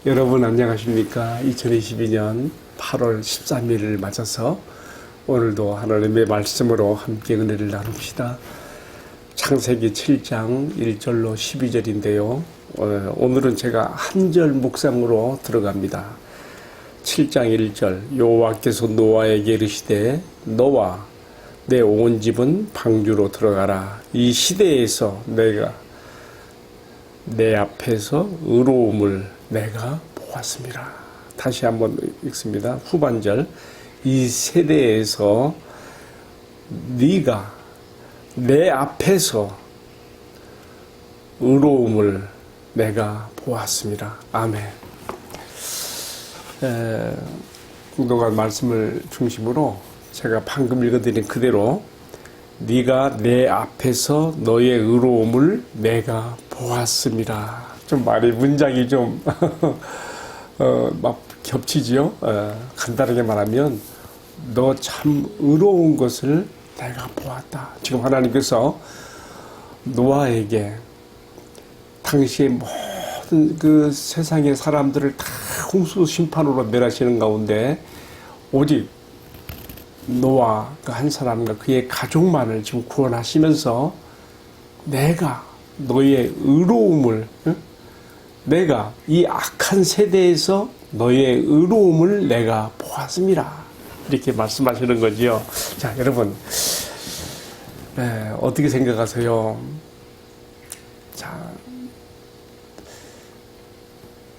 여러분 안녕하십니까? 2022년 8월 13일을 맞아서 오늘도 하나님의 말씀으로 함께 은혜를 나눕시다. 창세기 7장 1절로 12절인데요. 오늘은 제가 한 절 묵상으로 들어갑니다. 7장 1절 여호와께서 노아에게 이르시되 너와 내 온 집은 방주로 들어가라. 이 시대에서 내가 내 앞에서 의로움을 내가 보았습니다. 다시 한번 읽습니다. 후반절 이 세대에서 네가 내 앞에서 의로움을 내가 보았습니다. 아멘. 공동한 말씀을 중심으로 제가 방금 읽어드린 그대로 네가 내 앞에서 너의 의로움을 내가 보았습니다. 좀 말이 문장이 좀 막 겹치지요. 간단하게 말하면 너 참 의로운 것을 내가 보았다. 지금 하나님께서 노아에게 당시의 모든 그 세상의 사람들을 다 홍수 심판으로 멸하시는 가운데 오직 노아 그 한 사람과 그의 가족만을 지금 구원하시면서 내가 너의 의로움을 내가 이 악한 세대에서 너의 의로움을 내가 보았습니다. 이렇게 말씀하시는 거지요. 자, 여러분 어떻게 생각하세요? 자,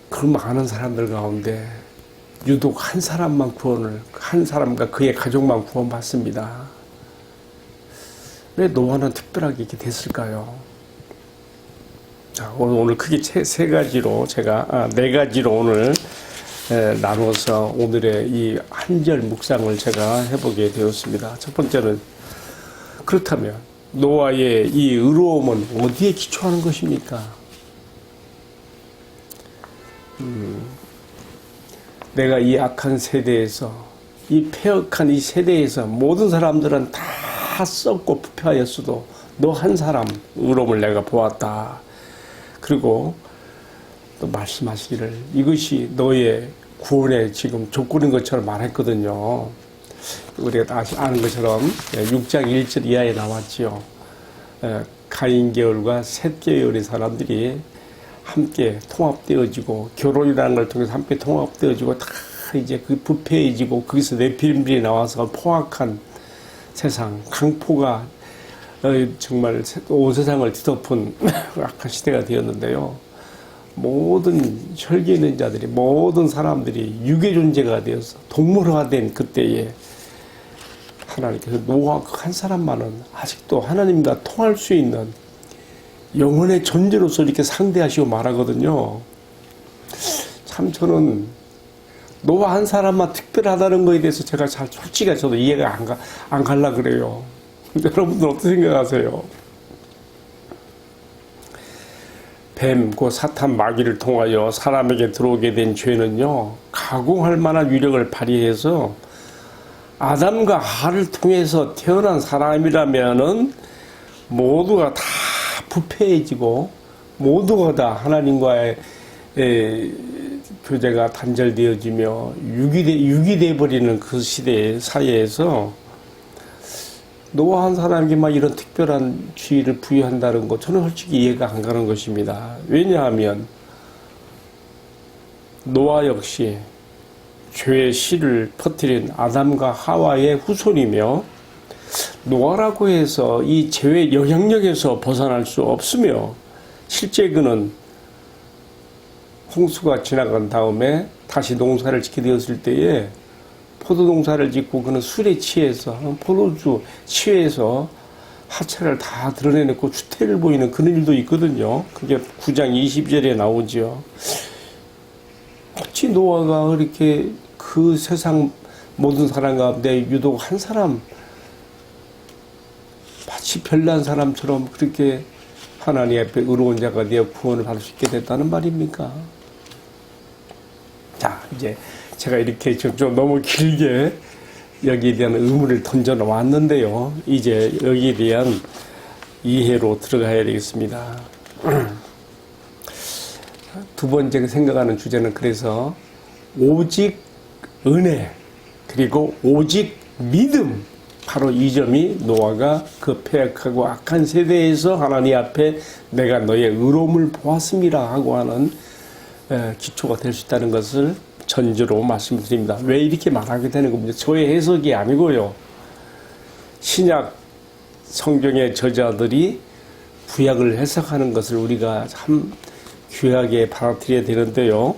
그 많은 사람들 가운데 유독 한 사람만 구원을, 한 사람과 그의 가족만 구원받습니다. 왜 노아는 특별하게 이렇게 됐을까요? 자, 오늘 크게 세 가지로 네 가지로 오늘 나누어서 오늘의 이 한 절 묵상을 제가 해보게 되었습니다. 첫 번째는 그렇다면 노아의 이 의로움은 어디에 기초하는 것입니까? 내가 이 악한 세대에서, 이 폐역한 이 세대에서 모든 사람들은 다 썩고 부패하였어도 너 한 사람 의로움을 내가 보았다. 그리고 또 말씀하시기를 이것이 너의 구원의 지금 조건인 것처럼 말했거든요. 우리가 다 아는 것처럼 6장 1절 이하에 나왔지요. 가인 계열과 셋 계열의 사람들이 함께 통합되어지고 결혼이라는 걸 통해서 함께 통합되어지고 다 이제 그 부패해지고 거기서 네피림들이 나와서 포악한 세상, 강포가 정말 온 세상을 뒤덮은 악한 시대가 되었는데요. 모든 혈기 있는 자들이, 모든 사람들이 유괴 존재가 되어서 동물화된 그때에 하나님께서 노아 한 사람만은 아직도 하나님과 통할 수 있는 영혼의 존재로서 이렇게 상대하시고 말하거든요. 참 저는 노아 한 사람만 특별하다는 거에 대해서 제가 잘 솔직히 저도 이해가 안 갈라 그래요. 여러분들 어떻게 생각하세요? 뱀, 그 사탄 마귀를 통하여 사람에게 들어오게 된 죄는요, 가공할 만한 위력을 발휘해서 아담과 하를 통해서 태어난 사람이라면은 모두가 다 부패해지고 모두가 다 하나님과의 교제가 단절되어지며 유기돼 버리는 그 시대의 사회에서 노아 한 사람에게만 이런 특별한 지위를 부여한다는 것, 저는 솔직히 이해가 안 가는 것입니다. 왜냐하면 노아 역시 죄의 씨를 퍼뜨린 아담과 하와의 후손이며 노아라고 해서 이 죄의 영향력에서 벗어날 수 없으며 실제 그는 홍수가 지나간 다음에 다시 농사를 짓게 되었을 때에 포도 농사를 짓고 그는 술에 취해서 포도주 취해서 하체를 다 드러내놓고 추태를 보이는 그런 일도 있거든요. 그게 9장 20절에 나오죠. 어찌 노아가 그렇게 그 세상 모든 사람 가운데 유독 한 사람 마치 별난 사람처럼 그렇게 하나님 앞에 의로운 자가 되어 구원을 받을 수 있게 됐다는 말입니까? 자, 이제 제가 이렇게 좀 너무 길게 여기에 대한 의문을 던져 놓았는데요. 이제 여기에 대한 이해로 들어가야 되겠습니다. 두 번째 생각하는 주제는 그래서 오직 은혜 그리고 오직 믿음, 바로 이 점이 노아가 그 패역하고 악한 세대에서 하나님 앞에 내가 너의 의로움을 보았습니다 하고 하는 기초가 될 수 있다는 것을 전제로 말씀드립니다. 왜 이렇게 말하게 되는 겁니다. 저의 해석이 아니고요. 신약 성경의 저자들이 구약을 해석하는 것을 우리가 참 귀하게 받아들여야 되는데요.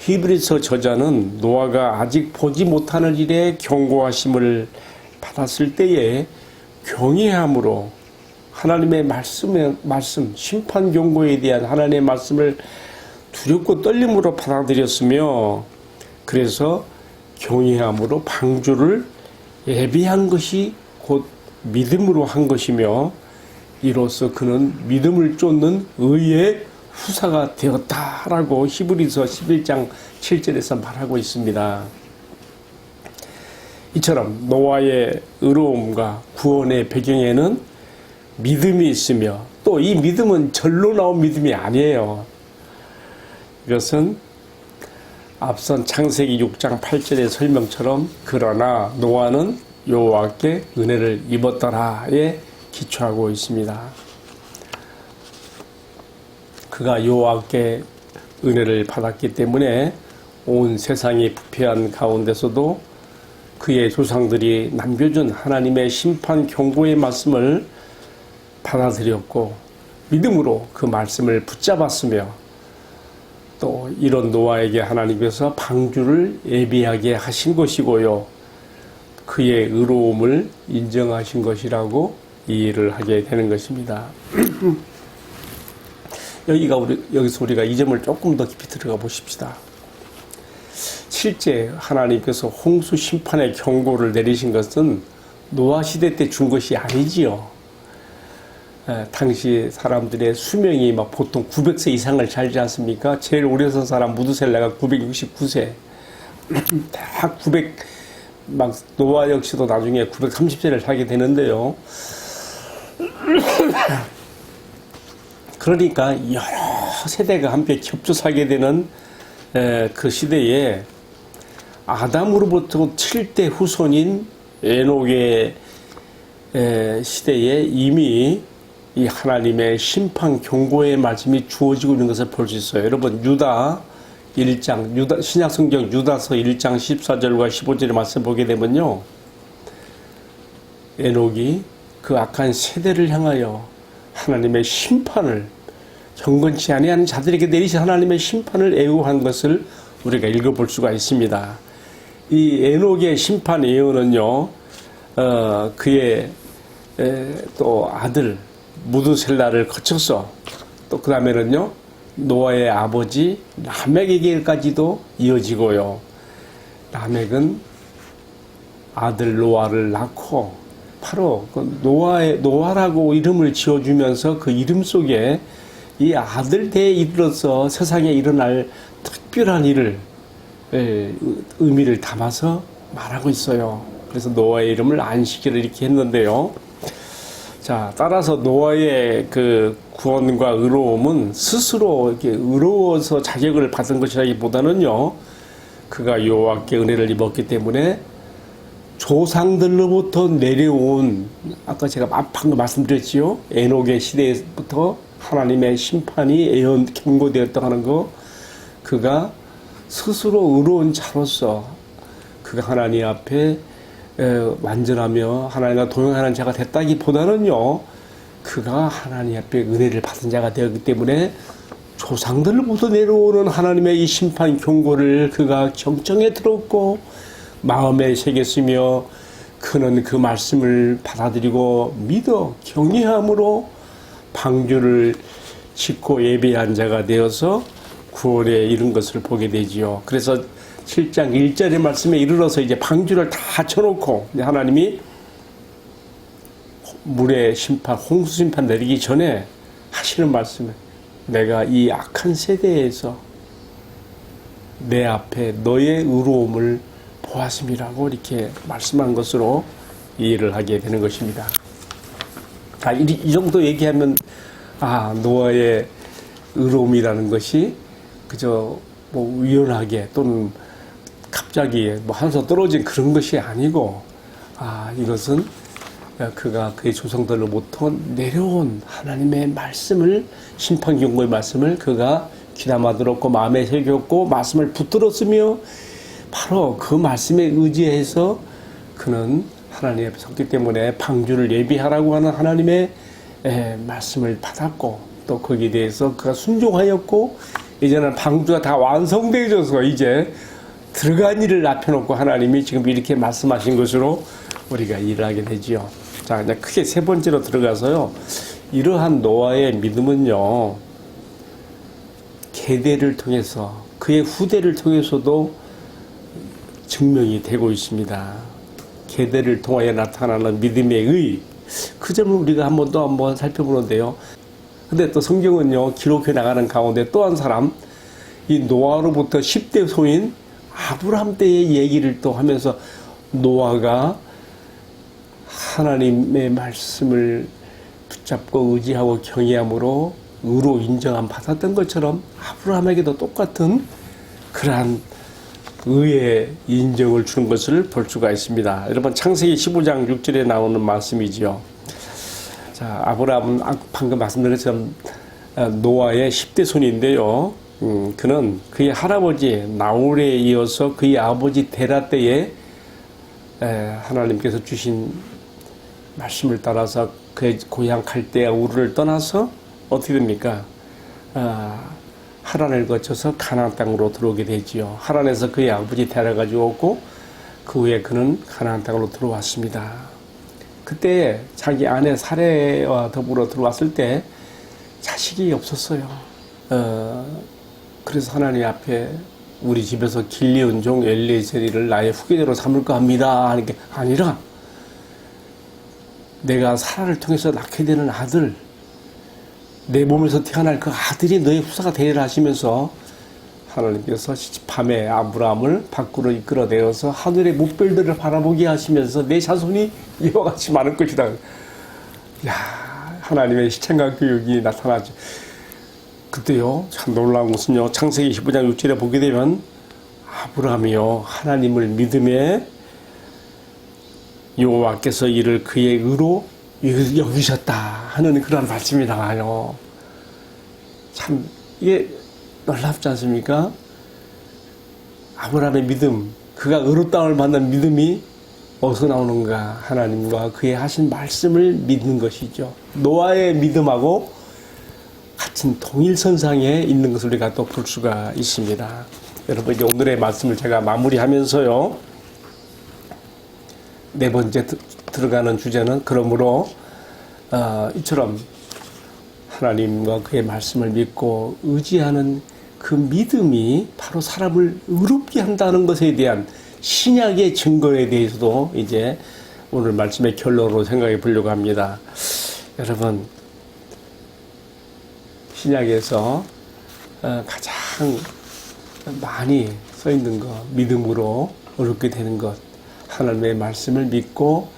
히브리서 저자는 노아가 아직 보지 못하는 일에 경고하심을 받았을 때에 경외함으로 하나님의 말씀, 심판 경고에 대한 하나님의 말씀을 두렵고 떨림으로 받아들였으며, 그래서 경외함으로 방주를 예비한 것이 곧 믿음으로 한 것이며, 이로써 그는 믿음을 쫓는 의의 후사가 되었다라고 히브리서 11장 7절에서 말하고 있습니다. 이처럼 노아의 의로움과 구원의 배경에는 믿음이 있으며, 또 이 믿음은 절로 나온 믿음이 아니에요. 이것은 앞선 창세기 6장 8절의 설명처럼 그러나 노아는 여호와께 은혜를 입었더라에 기초하고 있습니다. 그가 여호와께 은혜를 받았기 때문에 온 세상이 부패한 가운데서도 그의 조상들이 남겨준 하나님의 심판 경고의 말씀을 받아들였고 믿음으로 그 말씀을 붙잡았으며, 또 이런 노아에게 하나님께서 방주를 예비하게 하신 것이고요, 그의 의로움을 인정하신 것이라고 이해를 하게 되는 것입니다. 여기서 우리가 이 점을 조금 더 깊이 들어가 보십시다. 실제 하나님께서 홍수 심판의 경고를 내리신 것은 노아 시대 때 준 것이 아니지요. 당시 사람들의 수명이 막 보통 900세 이상을 살지 않습니까? 제일 오래 산 사람 무드셀라가 969세. 다 900, 노아 역시도 나중에 930세를 살게 되는데요. 그러니까 여러 세대가 함께 겹쳐 살게 되는 그 시대에 아담으로부터 7대 후손인 에녹의 시대에 이미 이 하나님의 심판 경고의 말씀이 주어지고 있는 것을 볼 수 있어요. 여러분, 신약성경 유다서 1장 14절과 15절의 말씀 보게 되면요, 에녹이 그 악한 세대를 향하여 하나님의 심판을, 경건치 아니하는 자들에게 내리신 하나님의 심판을 애우한 것을 우리가 읽어볼 수가 있습니다. 이 에녹의 심판 예언은요, 그의 또 아들 무드셀라를 거쳐서 또 그 다음에는요, 노아의 아버지 라멕에게까지도 이어지고요. 라멕은 아들 노아를 낳고 바로 그 노아라고 이름을 지어주면서 그 이름 속에 이 아들 때에 이르러서 세상에 일어날 특별한 일을 의미를 담아서 말하고 있어요. 그래서 노아의 이름을 안식일을 이렇게 했는데요. 자, 따라서 노아의 그 구원과 의로움은 스스로 이렇게 의로워서 자격을 받은 것이라기보다는요, 그가 여호와께 은혜를 입었기 때문에 조상들로부터 내려온, 아까 제가 방금 말씀드렸지요, 에녹의 시대부터 하나님의 심판이 경고되었다 하는 거, 그가 스스로 의로운 자로서 그가 하나님 앞에 완전하며 하나님과 동행하는 자가 됐다기보다는요, 그가 하나님 앞에 은혜를 받은 자가 되었기 때문에 조상들로부터 내려오는 하나님의 이 심판 경고를 그가 경청에 들었고 마음에 새겼으며, 그는 그 말씀을 받아들이고 믿어 경외함으로 방주를 짓고 예배한 자가 되어서 구원에 이른 것을 보게 되지요. 그래서 7장 1절의 말씀에 이르러서 이제 방주를 다 쳐놓고 하나님이 물의 심판, 홍수 심판 내리기 전에 하시는 말씀은, 내가 이 악한 세대에서 내 앞에 너의 의로움을 보았음이라고 이렇게 말씀한 것으로 이해를 하게 되는 것입니다. 이 정도 얘기하면, 노아의 의로움이라는 것이 그저 뭐 우연하게 또는 갑자기 뭐 하늘에서 떨어진 그런 것이 아니고, 이것은 그가 그의 조상들로부터 내려온 하나님의 말씀을, 심판경고의 말씀을 그가 귀담아 들었고 마음에 새겼고 말씀을 붙들었으며, 바로 그 말씀에 의지해서 그는 하나님 앞에 섰기 때문에 방주를 예비하라고 하는 하나님의 말씀을 받았고, 또 거기에 대해서 그가 순종하였고, 이제는 방주가 다 완성되어져서 이제 들어간 일을 앞혀놓고 하나님이 지금 이렇게 말씀하신 것으로 우리가 일하게 되지요. 자, 이제 크게 세 번째로 들어가서요. 이러한 노아의 믿음은요, 계대를 통해서, 그의 후대를 통해서도 증명이 되고 있습니다. 계대를 통하여 나타나는 믿음의 의, 그 점을 우리가 한번 살펴보는데요. 근데 또 성경은요, 기록해 나가는 가운데 또 한 사람, 이 노아로부터 10대 소인 아브라함 때의 얘기를 또 하면서, 노아가 하나님의 말씀을 붙잡고 의지하고 경외함으로 의로 인정함 받았던 것처럼 아브라함에게도 똑같은 그러한 의의 인정을 주는 것을 볼 수가 있습니다. 여러분, 창세기 15장 6절에 나오는 말씀이지요. 자, 아브라함은 방금 말씀드린 것처럼 노아의 10대 손인데요. 그는 그의 할아버지 나홀에 이어서 그의 아버지 데라 때에 하나님께서 주신 말씀을 따라서 그의 고향 갈대아 우르를 떠나서 어떻게 됩니까? 하란을 거쳐서 가나안 땅으로 들어오게 되지요. 하란에서 그의 아버지 데라가 죽었고, 그 후에 그는 가나안 땅으로 들어왔습니다. 그때 자기 아내 사레와 더불어 들어왔을 때 자식이 없었어요. 그래서 하나님 앞에 우리 집에서 길리온 종 엘리에셀을 나의 후계자로 삼을까 합니다 하는 게 아니라, 내가 사라를 통해서 낳게 되는 아들, 내 몸에서 태어날 그 아들이 너의 후사가 되리라 하시면서 하나님께서 밤에 아브라함을 밖으로 이끌어내어서 하늘의 목별들을 바라보게 하시면서 내 자손이 이와 같이 많을 것이다. 야, 하나님의 시청각 교육이 나타나죠. 그때요, 참 놀라운 것은요, 창세기 15장 6절에 보게 되면 아브라함이요, 하나님을 믿음에 여호와께서 이를 그의 의로 여기셨다 하는 그런 말씀이 나와요. 참 이게 놀랍지 않습니까? 아브라함의 믿음, 그가 의롭다함을 받는 믿음이 어디서 나오는가? 하나님과 그의 하신 말씀을 믿는 것이죠. 노아의 믿음하고 같은 동일선상에 있는 것을 우리가 또 볼 수가 있습니다. 여러분, 이제 오늘의 말씀을 제가 마무리하면서요, 네 번째 들어가는 주제는, 그러므로 이처럼 하나님과 그의 말씀을 믿고 의지하는 그 믿음이 바로 사람을 의롭게 한다는 것에 대한 신약의 증거에 대해서도 이제 오늘 말씀의 결론으로 생각해 보려고 합니다. 여러분, 신약에서 가장 많이 써 있는 것, 믿음으로 의롭게 되는 것, 하나님의 말씀을 믿고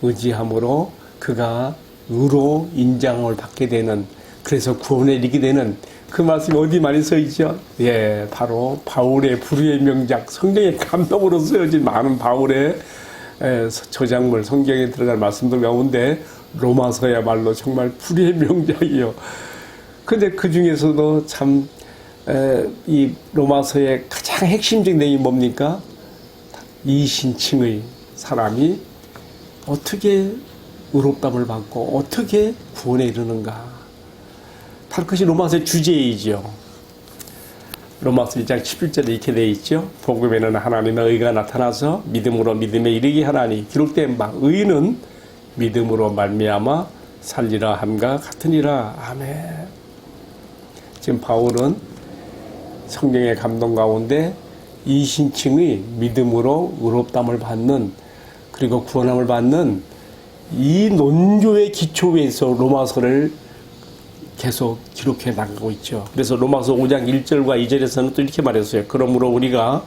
의지함으로 그가 의로 인정을 받게 되는, 그래서 구원에 이르게 되는 그 말씀이 어디 많이 써 있죠? 예, 바로 바울의 불의의 명작, 성경의 감동으로 쓰여진 많은 바울의 저작물, 성경에 들어갈 말씀들 가운데 로마서야말로 정말 불의의 명작이요. 근데 그 중에서도 참 이 로마서의 가장 핵심적인 내용이 뭡니까? 이신칭의 사람이 어떻게 의롭다함을 받고 어떻게 구원에 이르는가. 바로 그것이 로마서의 주제이죠. 로마서 1장 11절에 이렇게 되어 있죠. 복음에는 하나님의 의가 나타나서 믿음으로 믿음에 이르게 하나니 기록된 바 의는 믿음으로 말미암아 살리라 함과 같으니라. 아멘. 지금 바울은 성경의 감동 가운데 이신칭의 믿음으로 의롭다함을 받는, 그리고 구원함을 받는 이 논조의 기초에서 로마서를 계속 기록해 나가고 있죠. 그래서 로마서 5장 1절과 2절에서는 또 이렇게 말했어요. 그러므로 우리가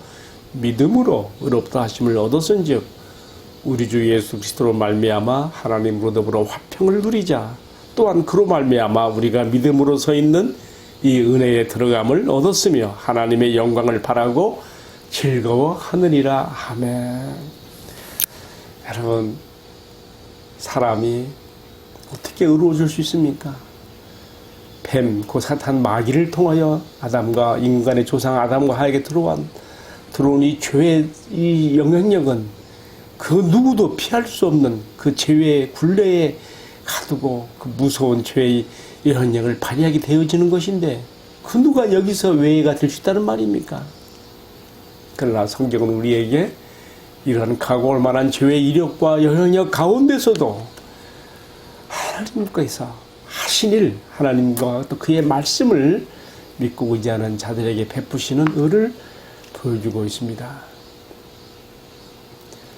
믿음으로 의롭다 하심을 얻었은즉 우리 주 예수 그리스도로 말미암아 하나님으로 더불어 화평을 누리자. 또한 그로 말미암아 우리가 믿음으로 서 있는 이 은혜에 들어감을 얻었으며 하나님의 영광을 바라고 즐거워하느니라. 아멘. 여러분, 사람이 어떻게 의로워질 수 있습니까? 뱀, 그 사탄 마귀를 통하여 아담과 인간의 조상 아담과 하에게 들어온 이 죄의 이 영향력은 그 누구도 피할 수 없는 그 죄의 굴레에 가두고 그 무서운 죄의 영향력을 발휘하게 되어지는 것인데 그 누가 여기서 외해가 될 수 있다는 말입니까? 그러나 성경은 우리에게 이러한 각오할 만한 죄의 이력과 영향력 가운데서도 하나님께서 하신 일, 하나님과 또 그의 말씀을 믿고 의지하는 자들에게 베푸시는 의를 보여주고 있습니다.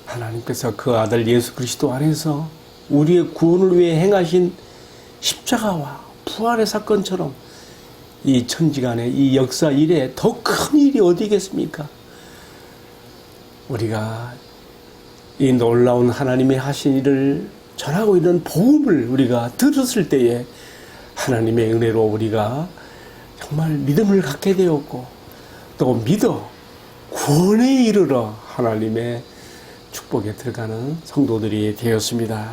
하나님께서 그 아들 예수 그리스도 안에서 우리의 구원을 위해 행하신 십자가와 부활의 사건처럼 이 천지간의 이 역사 일에 더 큰 일이 어디겠습니까? 우리가 이 놀라운 하나님의 하신 일을 전하고 있는 복음을 우리가 들었을 때에 하나님의 은혜로 우리가 정말 믿음을 갖게 되었고 또 믿어 구원에 이르러 하나님의 축복에 들어가는 성도들이 되었습니다.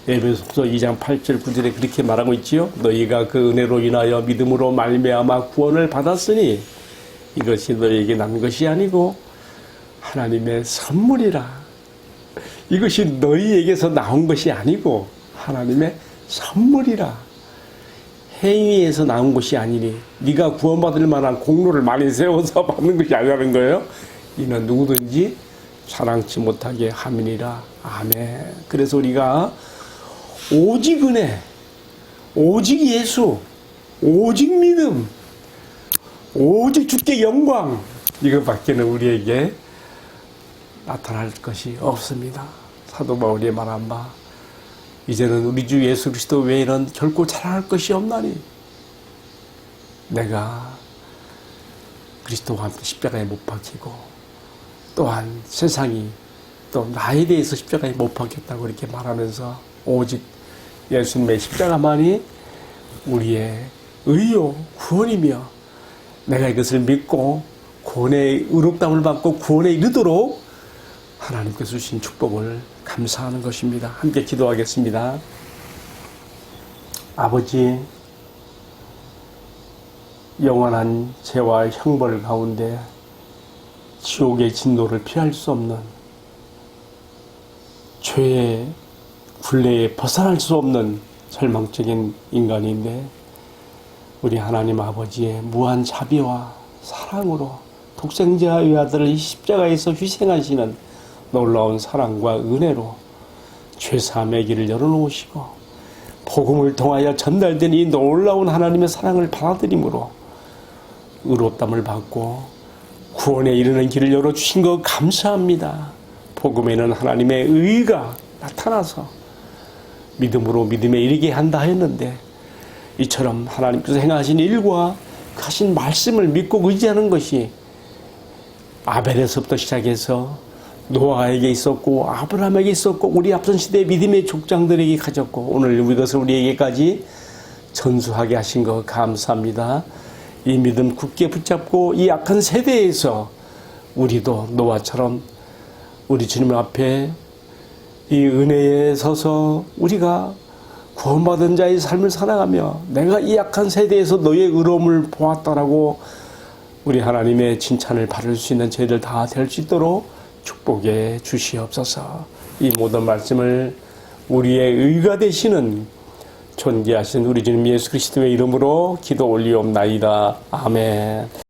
에베소서 2장 8절 9절에 그렇게 말하고 있지요. 너희가 그 은혜로 인하여 믿음으로 말미암아 구원을 받았으니 이것이 너희에게 난 것이 아니고 하나님의 선물이라. 이것이 너희에게서 나온 것이 아니고 하나님의 선물이라. 행위에서 나온 것이 아니니 네가 구원받을 만한 공로를 많이 세워서 받는 것이 아니라는 거예요. 이는 누구든지 자랑치 못하게 함이니라. 아멘. 그래서 우리가 오직 은혜, 오직 예수, 오직 믿음, 오직 주께 영광, 이것밖에는 우리에게 나타날 것이 없습니다. 사도 바울이 말한 바 이제는 우리 주 예수 그리스도 외에는 결코 자랑할 것이 없나니 내가 그리스도와 함께 십자가에 못 박히고 또한 세상이 또 나에 대해서 십자가에 못 박혔다고 이렇게 말하면서 오직 예수님의 십자가만이 우리의 의요 구원이며 내가 이것을 믿고 구원의 의롭다함을 받고 구원에 이르도록 하나님께서 주신 축복을 감사하는 것입니다. 함께 기도하겠습니다. 아버지, 영원한 죄와 형벌 가운데 지옥의 진노를 피할 수 없는 죄의 굴레에 벗어날 수 없는 절망적인 인간인데 우리 하나님 아버지의 무한 자비와 사랑으로 독생자의 아들을 이 십자가에서 희생하시는 놀라운 사랑과 은혜로 죄사함의 길을 열어놓으시고 복음을 통하여 전달된 이 놀라운 하나님의 사랑을 받아들임으로 의롭담을 받고 구원에 이르는 길을 열어주신 것 감사합니다. 복음에는 하나님의 의가 나타나서 믿음으로 믿음에 이르게 한다 했는데 이처럼 하나님께서 행하신 일과 하신 말씀을 믿고 의지하는 것이 아벨에서부터 시작해서 노아에게 있었고 아브라함에게 있었고 우리 앞선 시대의 믿음의 족장들에게 가졌고 오늘 이것을 우리에게까지 전수하게 하신 것 감사합니다. 이 믿음 굳게 붙잡고 이 악한 세대에서 우리도 노아처럼 우리 주님 앞에 이 은혜에 서서 우리가 구원받은 자의 삶을 살아가며 내가 이 악한 세대에서 너의 의로움을 보았다라고 우리 하나님의 칭찬을 받을 수 있는 저희들 다 될 수 있도록 축복해 주시옵소서. 이 모든 말씀을 우리의 의가 되시는 존귀하신 우리 주님 예수 그리스도의 이름으로 기도 올리옵나이다. 아멘.